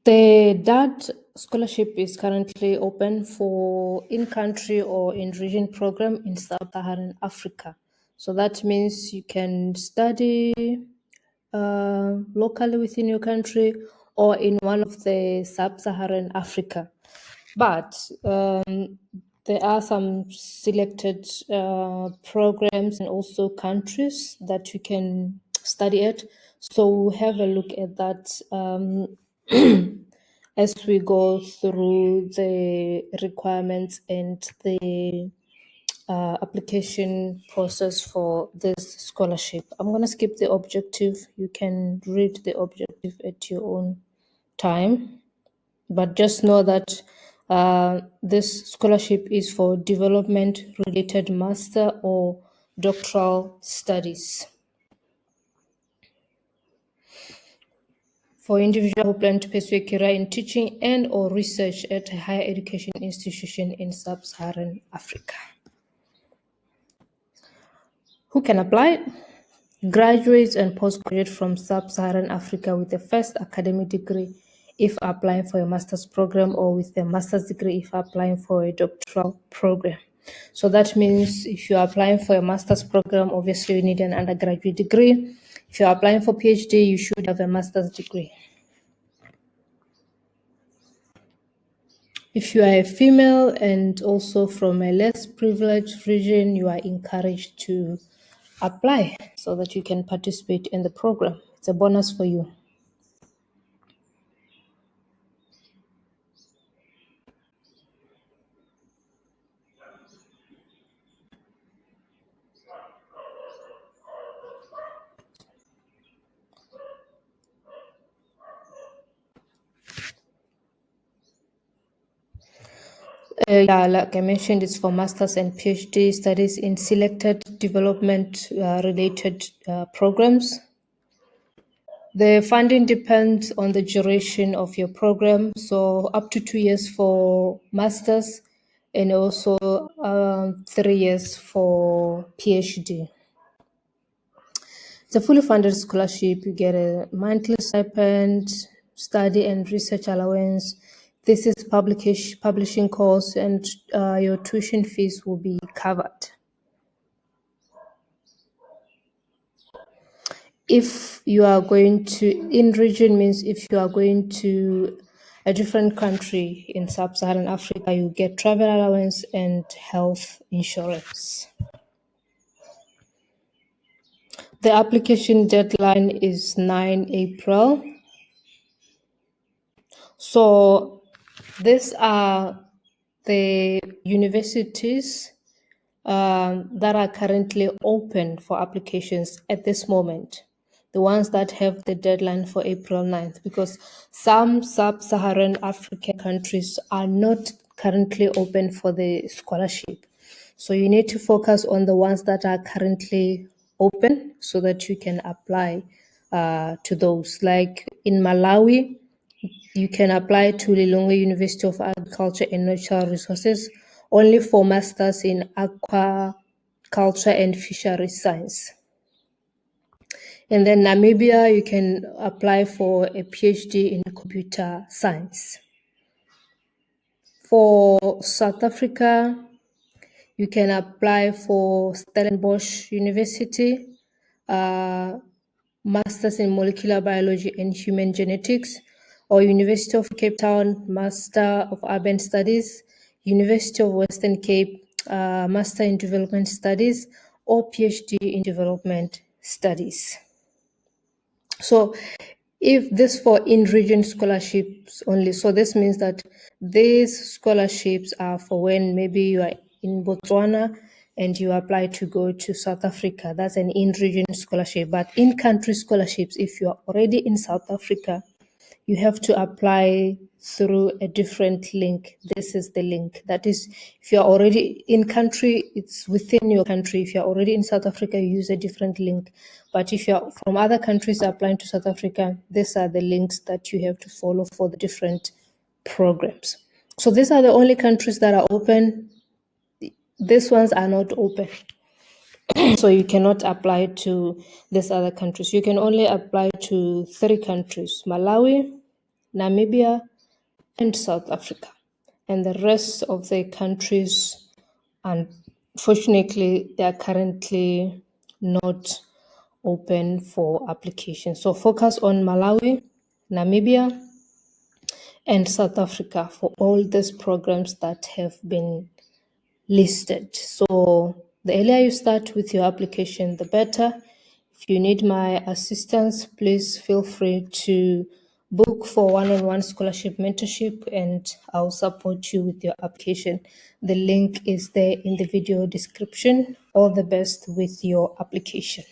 The Daad scholarship is currently open for in-country or in-region program in Sub-Saharan Africa. So that means you can study locally within your country or in one of the Sub-Saharan Africa. But there are some selected programs and also countries that you can study at. So we'll have a look at that as we go through the requirements and the application process for this scholarship. I'm going to skip the objective. You can read the objective at your own time. But just know that this scholarship is for development-related master or doctoral studies. For individuals who plan to pursue a career in teaching and or research at a higher education institution in Sub-Saharan Africa. Who can apply? Graduates and postgraduates from Sub-Saharan Africa with a first academic degree if applying for a master's program, or with a master's degree if applying for a doctoral program. So that means if you're applying for a master's program, obviously you need an undergraduate degree. If you're applying for PhD, you should have a master's degree. If you are a female and also from a less privileged region, you are encouraged to apply so that you can participate in the program. It's a bonus for you. Yeah, like I mentioned, it's for master's and PhD studies in selected development related programs. The funding depends on the duration of your program, so up to 2 years for master's and also 3 years for PhD. It's a fully funded scholarship. You get a monthly stipend, study and research allowance, thesis publishing course, and your tuition fees will be covered. If you are going to, in region means if you are going to a different country in Sub-Saharan Africa, you get travel allowance and health insurance. The application deadline is 9 April. So these are the universities that are currently open for applications at this moment, the ones that have the deadline for April 9th, because some Sub-Saharan African countries are not currently open for the scholarship. So you need to focus on the ones that are currently open so that you can apply to those. Like in Malawi, you can apply to Lilongwe University of Agriculture and Natural Resources only for masters in aquaculture and fisheries science. And then Namibia, you can apply for a PhD in computer science. For South Africa, you can apply for Stellenbosch University, Masters in Molecular Biology and Human Genetics, or University of Cape Town, Master of Urban Studies, University of Western Cape, Master in Development Studies, or PhD in Development Studies. So if this for in-region scholarships only, so this means that these scholarships are for when maybe you are in Botswana and you apply to go to South Africa. That's an in-region scholarship. But in-country scholarships, if you are already in South Africa, you have to apply through a different link. This is the link. That is, if you're already in country, it's within your country. If you're already in South Africa, you use a different link. But if you're from other countries applying to South Africa, these are the links that you have to follow for the different programs. So these are the only countries that are open. These ones are not open. So you cannot apply to these other countries. You can only apply to 3 countries: Malawi, Namibia, and South Africa. And the rest of the countries, unfortunately, they are currently not open for application. So focus on Malawi, Namibia, and South Africa for all these programs that have been listed. So the earlier you start with your application, the better. If you need my assistance, please feel free to book for one-on-one scholarship mentorship and I'll support you with your application. The link is there in the video description. All the best with your application.